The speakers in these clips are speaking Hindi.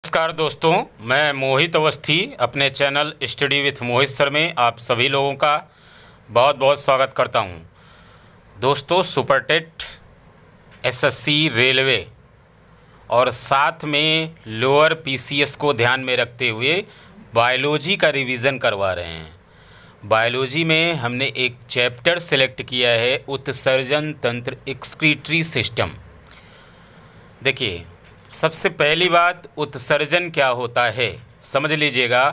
नमस्कार दोस्तों, मैं मोहित अवस्थी अपने channel study with Mohit sir में आप सभी लोगों का बहुत बहुत स्वागत करता हूं। दोस्तों, सुपरटेट, एसएससी, रेलवे और साथ में लोअर पीसीएस को ध्यान में रखते हुए बायोलॉजी का रिवीज़न करवा रहे हैं। बायोलॉजी में हमने एक चैप्टर सेलेक्ट किया है, उत्सर्जन तंत्र, एक्सक्रीटरी सिस्टम। देखिए, सबसे पहली बात, उत्सर्जन क्या होता है समझ लीजिएगा।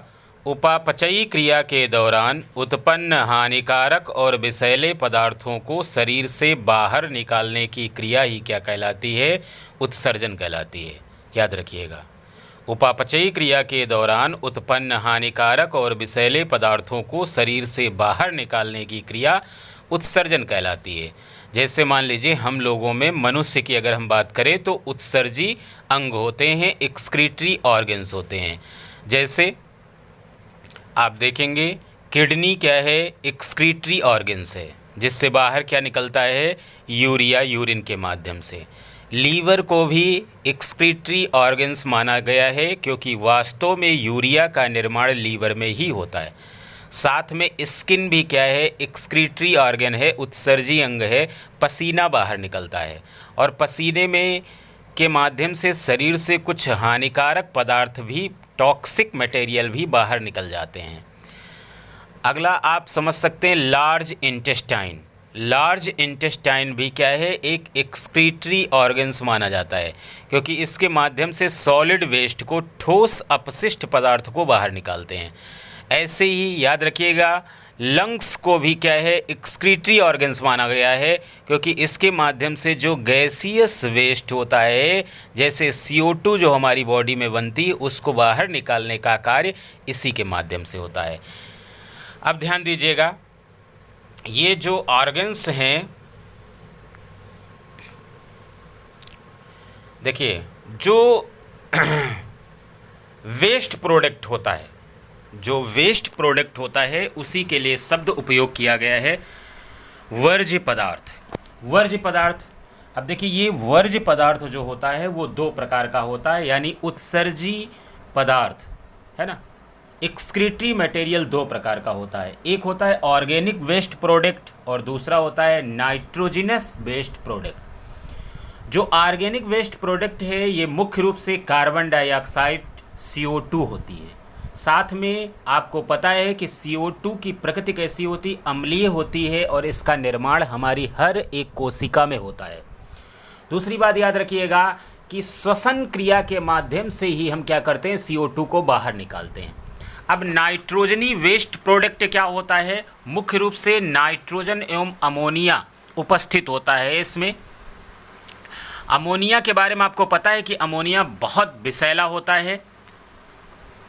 उपापचयी क्रिया के दौरान उत्पन्न हानिकारक और विषैले पदार्थों को शरीर से बाहर निकालने की क्रिया ही क्या कहलाती है? उत्सर्जन कहलाती है। याद रखिएगा, उपापचयी क्रिया के दौरान उत्पन्न हानिकारक और विषैले पदार्थों को शरीर से बाहर निकालने की क्रिया उत्सर्जन कहलाती है। जैसे मान लीजिए, हम लोगों में, मनुष्य की अगर हम बात करें तो उत्सर्जी अंग होते हैं, एक्सक्रीटरी ऑर्गन्स होते हैं। जैसे आप देखेंगे, किडनी क्या है? एक्सक्रीटरी ऑर्गन्स है, जिससे बाहर क्या निकलता है? यूरिया, यूरिन के माध्यम से। लीवर को भी एक्सक्रीटरी ऑर्गन्स माना गया है, क्योंकि वास्तव में यूरिया का निर्माण लीवर में ही होता है। साथ में स्किन भी क्या है? एक्सक्रीटरी ऑर्गन है, उत्सर्जी अंग है। पसीना बाहर निकलता है और पसीने में के माध्यम से शरीर से कुछ हानिकारक पदार्थ भी, टॉक्सिक मटेरियल भी बाहर निकल जाते हैं। अगला आप समझ सकते हैं, लार्ज इंटेस्टाइन। लार्ज इंटेस्टाइन भी क्या है? एक एक्सक्रीटरी ऑर्गन्स माना जाता है, क्योंकि इसके माध्यम से सॉलिड वेस्ट को, ठोस अपशिष्ट पदार्थ को बाहर निकालते हैं। ऐसे ही याद रखिएगा, लंग्स को भी क्या है? एक्सक्रीटरी ऑर्गन्स माना गया है, क्योंकि इसके माध्यम से जो गैसियस वेस्ट होता है, जैसे CO2 जो हमारी बॉडी में बनती है, उसको बाहर निकालने का कार्य इसी के माध्यम से होता है। अब ध्यान दीजिएगा, ये जो ऑर्गन्स हैं, देखिए, जो वेस्ट प्रोडक्ट होता है, जो वेस्ट प्रोडक्ट होता है, उसी के लिए शब्द उपयोग किया गया है, वर्ज्य पदार्थ। वर्ज्य पदार्थ, अब देखिए, ये वर्ज्य पदार्थ जो होता है वो दो प्रकार का होता है, यानी उत्सर्जी पदार्थ है ना। एक्सक्रीटरी मटेरियल दो प्रकार का होता है, एक होता है ऑर्गेनिक वेस्ट प्रोडक्ट और दूसरा होता है नाइट्रोजिनस वेस्ट प्रोडक्ट। जो ऑर्गेनिक वेस्ट प्रोडक्ट है, ये मुख्य रूप से कार्बन डाइऑक्साइड, CO2 होती है। साथ में आपको पता है कि CO2 की प्रकृति कैसी होती? अम्लीय होती है, और इसका निर्माण हमारी हर एक कोशिका में होता है। दूसरी बात याद रखिएगा कि श्वसन क्रिया के माध्यम से ही हम क्या करते हैं? CO2 को बाहर निकालते हैं। अब नाइट्रोजनी वेस्ट प्रोडक्ट क्या होता है? मुख्य रूप से नाइट्रोजन एवं अमोनिया उपस्थित होता है इसमें। अमोनिया के बारे में आपको पता है कि अमोनिया बहुत विषैला होता है,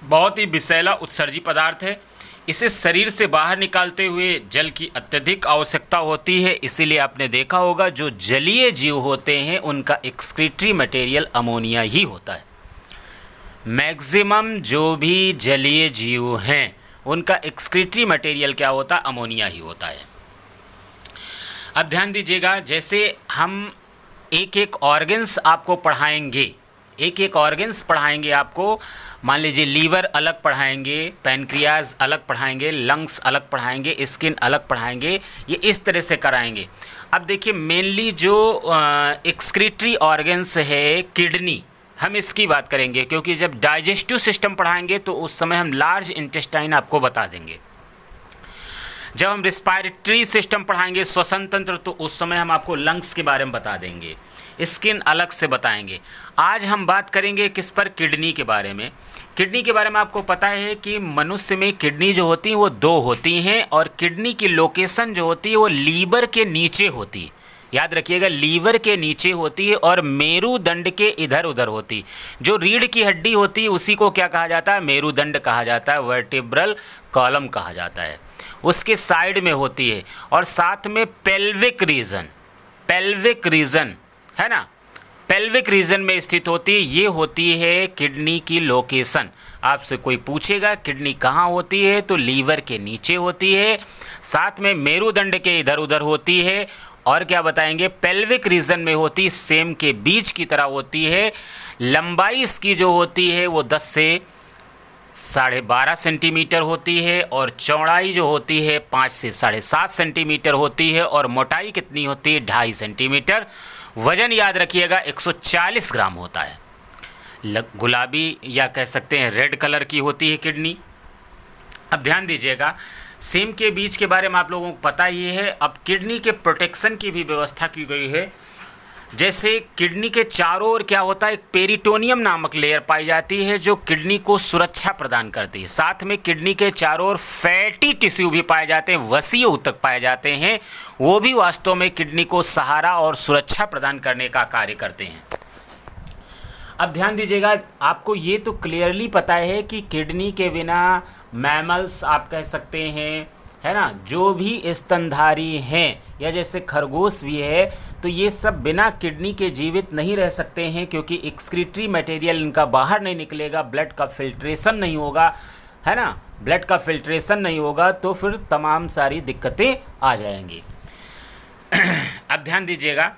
बहुत ही विषैला उत्सर्जी पदार्थ है। इसे शरीर से बाहर निकालते हुए जल की अत्यधिक आवश्यकता होती है। इसीलिए आपने देखा होगा, जो जलीय जीव होते हैं उनका एक्सक्रीटरी मटेरियल अमोनिया ही होता है। मैक्सिमम जो भी जलीय जीव हैं उनका एक्सक्रीटरी मटेरियल क्या होता है? अमोनिया ही होता है। अब ध्यान दीजिएगा, जैसे हम एक एक ऑर्गन्स आपको पढ़ाएंगे, एक एक ऑर्गन्स पढ़ाएंगे आपको। मान लीजिए, लीवर अलग पढ़ाएंगे, पैनक्रियाज अलग पढ़ाएंगे, लंग्स अलग पढ़ाएंगे, स्किन अलग पढ़ाएंगे, ये इस तरह से कराएंगे। अब देखिए, मेनली जो एक्सक्रीटरी ऑर्गन्स है, किडनी, हम इसकी बात करेंगे, क्योंकि जब डाइजेस्टिव सिस्टम पढ़ाएंगे तो उस समय हम लार्ज इंटेस्टाइन आपको बता देंगे। जब हम रिस्पायरेटरी सिस्टम पढ़ाएंगे, श्वसन तंत्र, तो उस समय हम आपको लंग्स के बारे में बता देंगे, स्किन अलग से बताएंगे। आज हम बात करेंगे किस पर? किडनी के बारे में। किडनी के बारे में आपको पता है कि मनुष्य में किडनी जो होती है वो दो होती हैं, और किडनी की लोकेशन जो होती है वो लीवर के नीचे होती है। याद रखिएगा, लीवर के नीचे होती है और मेरुदंड के इधर उधर होती। जो रीढ़ की हड्डी होती है उसी को क्या कहा जाता है? मेरुदंड कहा जाता है, वर्टिब्रल कॉलम कहा जाता है। उसके साइड में होती है, और साथ में पेल्विक रीजन, पेल्विक रीजन है ना, पेल्विक रीजन में स्थित होती है। ये होती है किडनी की लोकेशन। आपसे कोई पूछेगा किडनी कहाँ होती है, तो लीवर के नीचे होती है, साथ में मेरुदंड के इधर उधर होती है, और क्या बताएंगे, पेल्विक रीजन में होती, सेम के बीच की तरह होती है। लंबाई इसकी जो होती है वो 10 से 12.5 सेंटीमीटर होती है और चौड़ाई जो होती है 5 से 7.5 सेंटीमीटर होती है और मोटाई कितनी होती है, 2.5 सेंटीमीटर। वजन याद रखिएगा 140 ग्राम होता है। गुलाबी या कह सकते हैं रेड कलर की होती है किडनी। अब ध्यान दीजिएगा, सेम के बीच के बारे में आप लोगों को पता ही है। अब किडनी के प्रोटेक्शन की भी व्यवस्था की गई है। जैसे किडनी के चारों ओर क्या होता है, एक पेरिटोनियम नामक लेयर पाई जाती है जो किडनी को सुरक्षा प्रदान करती है। साथ में किडनी के चारों ओर फैटी टिश्यू भी पाए जाते हैं, वसीय ऊतक पाए जाते हैं, वो भी वास्तव में किडनी को सहारा और सुरक्षा प्रदान करने का कार्य करते हैं। अब ध्यान दीजिएगा, आपको ये तो क्लियरली पता है कि किडनी के बिना मैमल्स आप कह सकते हैं, है ना, जो भी स्तनधारी हैं या जैसे खरगोश भी है, तो ये सब बिना किडनी के जीवित नहीं रह सकते हैं, क्योंकि एक्सक्रीटरी मटेरियल इनका बाहर नहीं निकलेगा, ब्लड का फिल्ट्रेशन नहीं होगा, है ना, ब्लड का फिल्ट्रेशन नहीं होगा तो फिर तमाम सारी दिक्कतें आ जाएंगी। अब ध्यान दीजिएगा,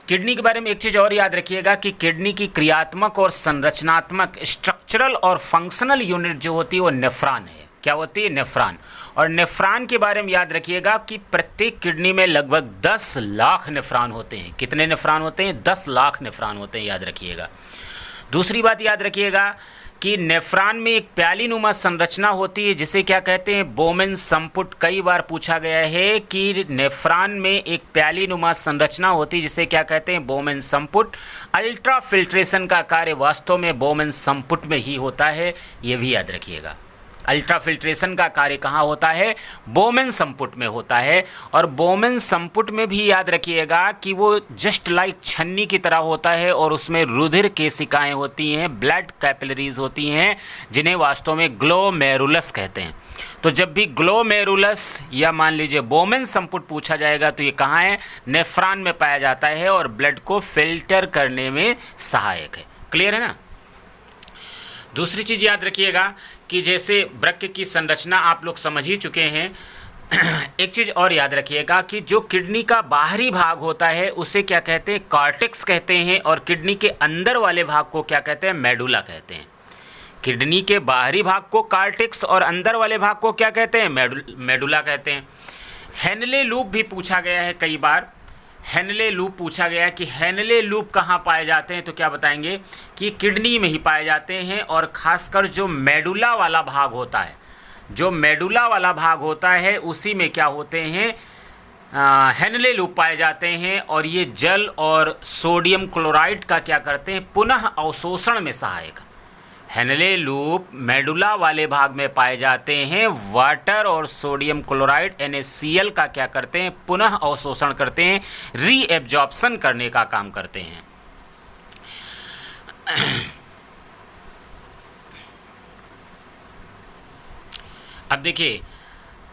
किडनी के बारे में एक चीज़ और याद रखिएगा कि किडनी की क्रियात्मक और संरचनात्मक स्ट्रक्चरल और फंक्शनल यूनिट जो होती है वो नेफ्रॉन है। क्या होती है, नेफ्रॉन। और नेफ्रॉन के बारे में याद रखिएगा कि प्रत्येक किडनी में लगभग 10 लाख नेफ्रॉन होते हैं। कितने नेफ्रॉन होते हैं, 10 लाख नेफ्रॉन होते हैं, याद रखिएगा। दूसरी बात याद रखिएगा कि नेफ्रॉन में एक प्यालीनुमा संरचना होती है जिसे क्या कहते हैं, बोमेन संपुट। कई बार पूछा गया है कि नेफ्रॉन में एक प्यालीनुमा संरचना होती है जिसे क्या कहते हैं, बोमेन संपुट। अल्ट्रा फिल्ट्रेशन का कार्य वास्तव में बोमेन संपुट में ही होता है, ये भी याद रखिएगा। अल्ट्रा फिल्ट्रेशन का कार्य कहाँ होता है, बोमेन संपुट में होता है। और बोमेन संपुट में भी याद रखिएगा कि वो जस्ट लाइक छन्नी की तरह होता है और उसमें रुधिर केशिकाएं होती हैं, ब्लड कैपिलरीज होती हैं, जिन्हें वास्तव में ग्लोमेरुलस कहते हैं। तो जब भी ग्लोमेरुलस या मान लीजिए बोमेन संपुट पूछा जाएगा तो ये कहाँ है, नेफ्रॉन में पाया जाता है और ब्लड को फिल्टर करने में सहायक है। क्लियर है ना। दूसरी चीज़ याद रखिएगा कि जैसे वृक्क की संरचना आप लोग समझ ही चुके हैं। एक चीज़ और याद रखिएगा कि जो किडनी का बाहरी भाग होता है उसे क्या कहते हैं, कॉर्टेक्स कहते हैं, और किडनी के अंदर वाले भाग को क्या कहते हैं, मेडुला कहते हैं। किडनी के बाहरी भाग को कॉर्टेक्स और अंदर वाले भाग को क्या कहते हैं, मेडुला कहते हैं। हेनले लूप भी पूछा गया है कई बार। हेनले लूप पूछा गया कि हेनले लूप कहाँ पाए जाते हैं, तो क्या बताएंगे कि किडनी में ही पाए जाते हैं। और ख़ासकर जो मेडुला वाला भाग होता है, जो मेडुला वाला भाग होता है उसी में क्या होते हैं, हेनले लूप पाए जाते हैं। और ये जल और सोडियम क्लोराइड का क्या करते हैं, पुनः अवशोषण में सहायक। हेनले लूप मेडुला वाले भाग में पाए जाते हैं, वाटर और सोडियम क्लोराइड NaCl का क्या करते हैं, पुनः अवशोषण करते हैं, रीएब्जॉर्प्शन करने का काम करते हैं। अब देखिए,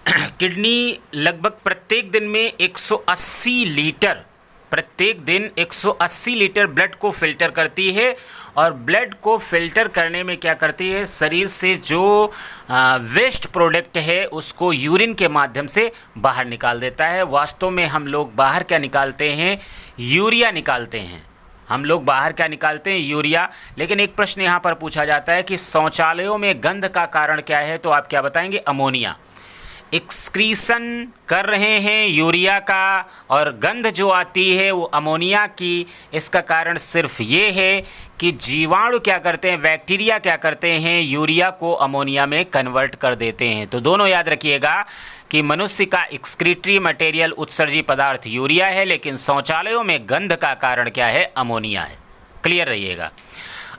किडनी लगभग प्रत्येक दिन में 180 लीटर, प्रत्येक दिन 180 लीटर ब्लड को फिल्टर करती है। और ब्लड को फिल्टर करने में क्या करती है, शरीर से जो वेस्ट प्रोडक्ट है उसको यूरिन के माध्यम से बाहर निकाल देता है। वास्तव में हम लोग बाहर क्या निकालते हैं, यूरिया निकालते हैं। हम लोग बाहर क्या निकालते हैं, यूरिया। लेकिन एक प्रश्न यहाँ पर पूछा जाता है कि शौचालयों में गंध का कारण क्या है, तो आप क्या बताएंगे, अमोनिया। एक्सक्रीशन कर रहे हैं यूरिया का और गंध जो आती है वो अमोनिया की। इसका कारण सिर्फ ये है कि जीवाणु क्या करते हैं, बैक्टीरिया क्या करते हैं, यूरिया को अमोनिया में कन्वर्ट कर देते हैं। तो दोनों याद रखिएगा कि मनुष्य का एक्सक्रीटरी मटेरियल उत्सर्जी पदार्थ यूरिया है, लेकिन शौचालयों में गंध का कारण क्या है, अमोनिया है। क्लियर रहिएगा।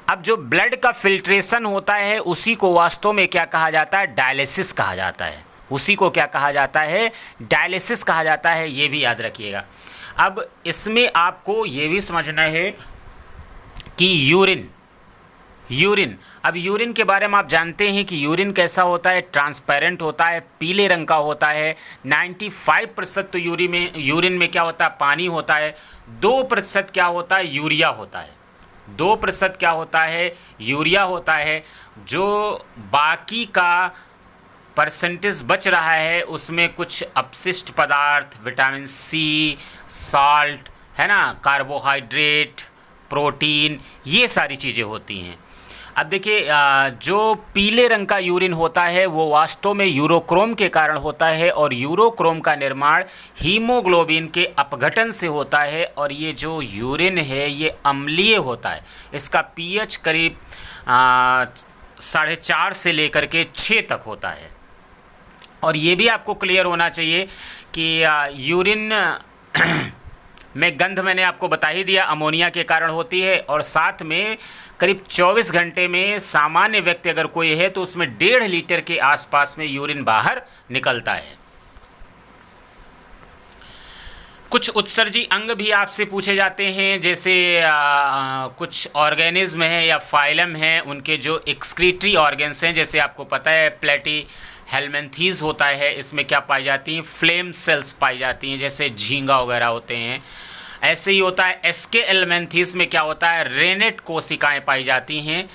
अब जो ब्लड का फिल्ट्रेशन होता है उसी को वास्तव में क्या कहा जाता है, डायलिसिस कहा जाता है। उसी को क्या कहा जाता है, डायलिसिस कहा जाता है, ये भी याद रखिएगा। अब इसमें आपको ये भी समझना है कि यूरिन, अब यूरिन के बारे में आप जानते हैं कि यूरिन कैसा होता है, ट्रांसपेरेंट होता है, पीले रंग का होता है। 95% तो यूरिन में क्या होता है, पानी होता है। 2% क्या होता है, यूरिया होता है। 2% क्या होता है, यूरिया होता है। जो बाकी का परसेंटेज बच रहा है उसमें कुछ अपशिष्ट पदार्थ, विटामिन सी, साल्ट, है ना, कार्बोहाइड्रेट, प्रोटीन, ये सारी चीज़ें होती हैं। अब देखिए जो पीले रंग का यूरिन होता है वो वास्तव में यूरोक्रोम के कारण होता है, और यूरोक्रोम का निर्माण हीमोग्लोबिन के अपघटन से होता है। और ये जो यूरिन है ये अम्लीय होता है, इसका पीएच करीब 4.5 से लेकर के 6 तक होता है। और ये भी आपको क्लियर होना चाहिए कि यूरिन में गंध मैंने आपको बता ही दिया, अमोनिया के कारण होती है। और साथ में करीब 24 घंटे में सामान्य व्यक्ति अगर कोई है तो उसमें 1.5 लीटर के आसपास में यूरिन बाहर निकलता है। कुछ उत्सर्जी अंग भी आपसे पूछे जाते हैं, जैसे कुछ ऑर्गेनिज्म हैं या फाइलम हैं, उनके जो एक्सक्रीटरी ऑर्गेन्स हैं, जैसे आपको पता है प्लेटी हेलमेंथीज होता है, इसमें क्या पाई जाती हैं, फ्लेम सेल्स पाई जाती हैं, जैसे झींगा वगैरह होते हैं। ऐसे ही होता है एसके एलमेंथीज में क्या होता है, रेनेट कोशिकाएं पाई जाती हैं।